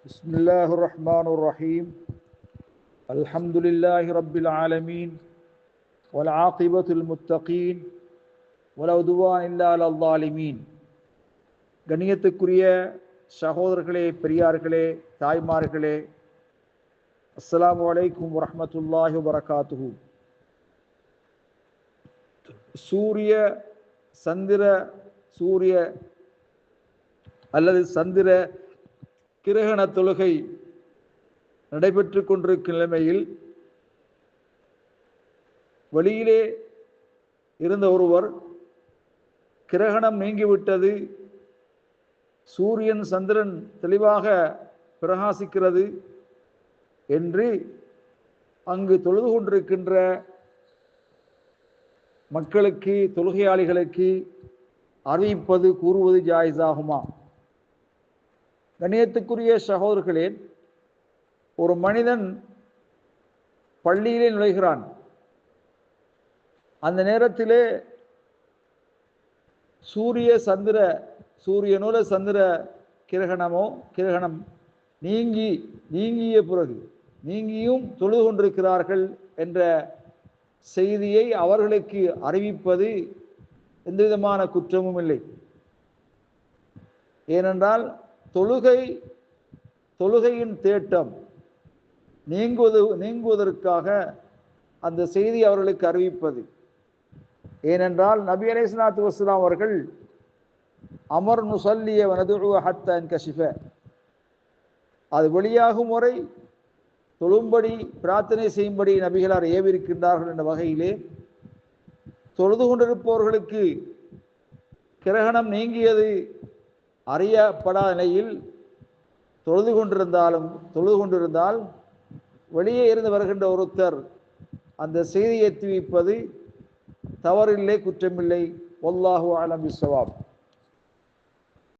بسم الله الرحمن الرحيم الحمد لله رب العالمين والعاقبة المتقين ولا عدوان إلا على الظالمين. கண்ணியத்துக்குரிய சகோதரர்களே, பெரியார்களே, தாய்மார்களே, அஸ்ஸலாமு அலைக்கும் வரஹ்மத்துல்லாஹி வபரகாத்துஹு. சூரிய அல்லது சந்திர கிரகண தொழுகை நடைபெற்று கொண்டிருக்கும் நிலைமையில் வெளியிலே இருந்த ஒருவர் கிரகணம் நீங்கிவிட்டது, சூரியன் சந்திரன் தெளிவாக பிரகாசிக்கிறது என்று அங்கு தொழுது கொண்டிருக்கின்ற மக்களுக்கு, தொழுகையாளிகளுக்கு அறிவிப்பது, கூறுவது ஜாயிஸாகுமா? கண்ணியத்துக்குரிய சகோதரர்களே, ஒரு மனிதன் பள்ளியிலே நுழைகிறான். அந்த நேரத்திலே சூரியனோட சந்திர கிரகணம் நீங்கியும் தொழுது கொண்டிருக்கிறார்கள் என்ற செய்தியை அவர்களுக்கு அறிவிப்பது எந்த விதமான குற்றமும் இல்லை. ஏனென்றால் தொழுகையின் தேட்டம் நீங்குவதற்காக அந்த செய்தி அவர்களுக்கு அறிவிப்பது. ஏனென்றால் நபி அலைஹிஸ்ஸலாத்து வஸ்ஸலாம் அவர்கள் அமர் நுஸல்லிய வனதுஉ ஹத்தா இன்கஷிஃப, அது வெளியாகும் வரை தொழும்படி, பிரார்த்தனை செய்யும்படி நபிகளார் ஏவிருக்கின்றார்கள் என்ற வகையிலே தொழுது கொண்டிருப்பவர்களுக்கு கிரகணம் நீங்கியது அறியப்படாத நிலையில் தொழுது கொண்டிருந்தால் வெளியே இருந்து வருகின்ற ஒருத்தர் அந்த செய்தியை தெரிவிப்பது தவறில்லை, குற்றமில்லை. வல்லாஹு அலம் பிஸ்ஸவாப்.